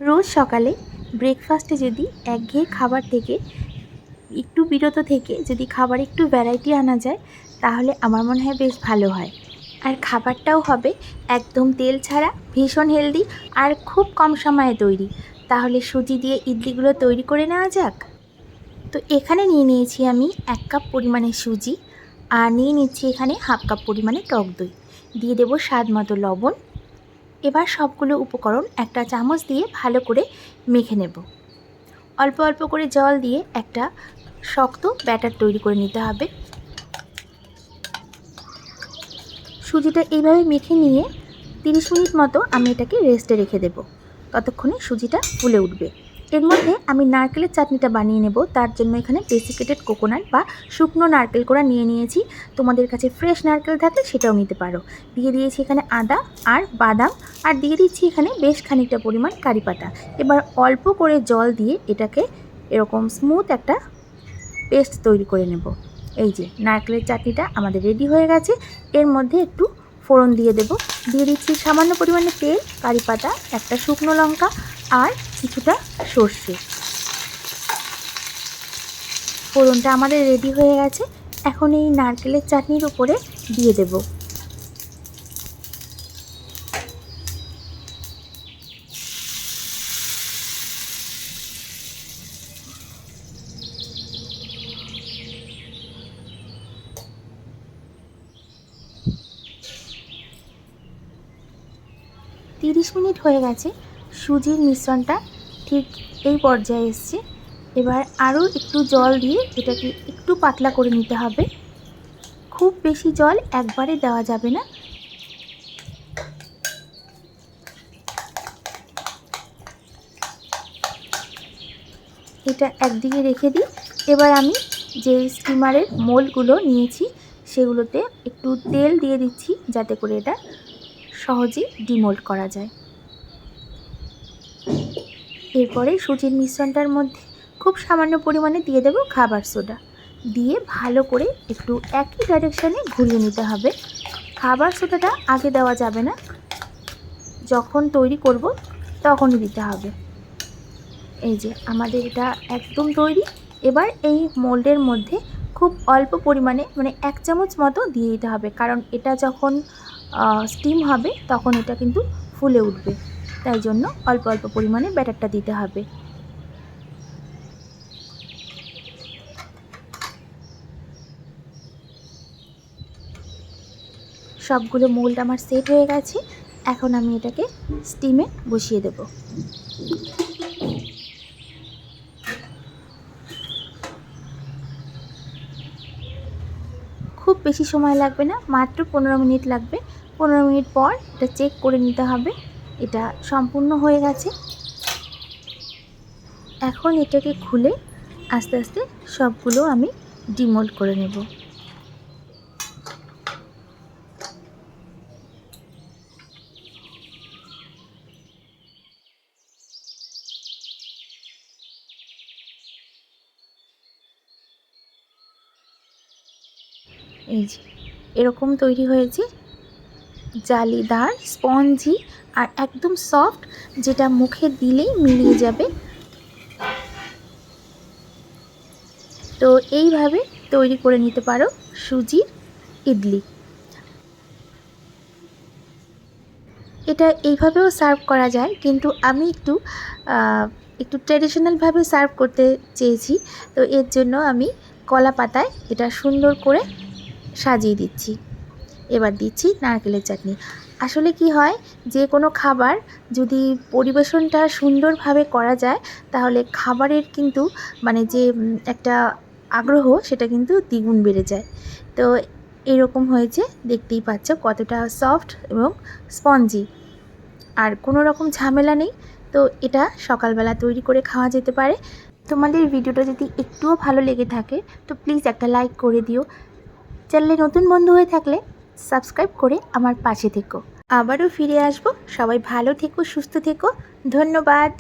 রোজ সকালে ব্রেকফাস্টে যদি একঘেয়ে খাবার থেকে একটু বিরত থেকে যদি খাবার একটু ভ্যারাইটি আনা যায় তাহলে আমার মনে হয় বেশ ভালো হয়। আর খাবারটাও হবে একদম তেল ছাড়া, ভীষণ হেলদি আর খুব কম সময়ে তৈরি। তাহলে সুজি দিয়ে ইডলিগুলো তৈরি করে নেওয়া যাক। তো এখানে নিয়ে নিয়েছি আমি 1 কাপ পরিমাণে সুজি, আর নিয়ে নিচ্ছি এখানে হাফ কাপ পরিমাণে টক দই। দিয়ে দেবো স্বাদ মতো লবণ। এবার সবগুলো উপকরণ একটা চামচ দিয়ে ভালো করে মেখে নেব। অল্প অল্প করে জল দিয়ে একটা শক্ত ব্যাটার তৈরি করে নিতে হবে। সুজিটা এইভাবে মেখে নিয়ে 30 মিনিট মতো আমি এটাকে রেস্টে রেখে দেব। ততক্ষণে সুজিটা ফুলে উঠবে। এর মধ্যে আমি নারকেলের চাটনিটা বানিয়ে নেব। তার জন্য এখানে ডেসিকেটেড কোকোনাট বা শুকনো নারকেল কোড়া নিয়ে নিয়েছি। তোমাদের কাছে ফ্রেশ নারকেল থাকলে সেটাও নিতে পারো। দিয়ে দিয়েছি এখানে আদা আর বাদাম, আর দিয়ে দিচ্ছি এখানে বেশ খানিকটা পরিমাণ কারি পাতা। এবার অল্প করে জল দিয়ে এটাকে এরকম স্মুথ একটা পেস্ট তৈরি করে নেব। এই যে নারকেলের চাটনিটা আমাদের রেডি হয়ে গেছে। এর মধ্যে একটু ফোড়ন দিয়ে দেব। দিয়ে দিচ্ছি সামান্য পরিমাণে তেল, কারি পাতা, একটা শুকনো লঙ্কা আর কিছুটা সর্ষে। ফোড়নটা আমাদের রেডি হয়ে গেছে। এখন এই নারকেলের চাটনির উপরে দিয়ে দেব। তিরিশ মিনিট হয়ে গেছে। সুজির মিশ্রণটা ঠিক এই পর্যায়ে এসছে। এবার আরও একটু জল দিয়ে এটাকে একটু পাতলা করে নিতে হবে। খুব বেশি জল একবারে দেওয়া যাবে না। এটা একদিকে রেখে দিই। এবার আমি যে স্টিমারের মোল্ডগুলো নিয়েছি সেগুলোতে একটু তেল দিয়ে দিচ্ছি, যাতে করে এটা সহজেই ডিমোল্ড করা যায়। এরপরে সুজির মিশ্রণটার মধ্যে খুব সামান্য পরিমাণে দিয়ে দেব খাবার সোডা। দিয়ে ভালো করে একটু একই ডাইরেকশানে ঘুরিয়ে নিতে হবে। খাবার সোডাটা আগে দেওয়া যাবে না, যখন তৈরি করব তখনই দিতে হবে। এই যে আমাদের এটা একদম তৈরি। এবার এই মোল্ডের মধ্যে খুব অল্প পরিমাণে মানে 1 চামচ মতো দিয়ে দিতে হবে, কারণ এটা যখন স্টিম হবে তখন এটা কিন্তু ফুলে উঠবে। তাই জন্য অল্প অল্প পরিমাণে ব্যাটারটা দিতে হবে। সবগুলো মোল্ড আমার সেট হয়ে গেছে। এখন আমি এটাকে স্টিমে বসিয়ে দেব। খুব বেশি সময় লাগবে না, মাত্র 15 মিনিট লাগবে। 15 মিনিট পর এটা চেক করে নিতে হবে এটা সম্পূর্ণ হয়ে গেছে। এখন এটাকে খুলে আস্তে আস্তে সবগুলো আমি ডিমোল্ড করে নেব। এই যে এরকম তৈরি হয়েছে, জালিদার, স্পঞ্জি আর একদম সফট, যেটা মুখে দিলেই মিলিয়ে যাবে। তো এইভাবে তৈরি করে নিতে পারো সুজির ইডলি। এটা এইভাবেও সার্ভ করা যায়, কিন্তু আমি একটু ট্র্যাডিশনালভাবে সার্ভ করতে চেয়েছি। তো এর জন্য আমি কলা পাতায় এটা সুন্দর করে সাজিয়ে দিচ্ছি। এবার দিচ্ছি নারকেলের চাটনি। আসলে কি হয়, যে কোনো খাবার যদি পরিবেশনটা সুন্দরভাবে করা যায় তাহলে খাবারের কিন্তু মানে যে একটা আগ্রহ সেটা কিন্তু দ্বিগুণ বেড়ে যায়। তো এরকম হয়েছে, দেখতেই পাচ্ছ কতটা সফট এবং স্পঞ্জি, আর কোনো রকম ঝামেলা নেই। তো এটা সকালবেলা তৈরি করে খাওয়া যেতে পারে। তোমাদের ভিডিওটা যদি একটুও ভালো লেগে থাকে তো প্লিজ একটা লাইক করে দিও। চ্যানেলে নতুন বন্ধু হয়ে থাকলে সাবস্ক্রাইব করে আমার পাশে থেকো। আবারও ফিরে আসবো। সবাই ভালো থেকো, সুস্থ থেকো। ধন্যবাদ।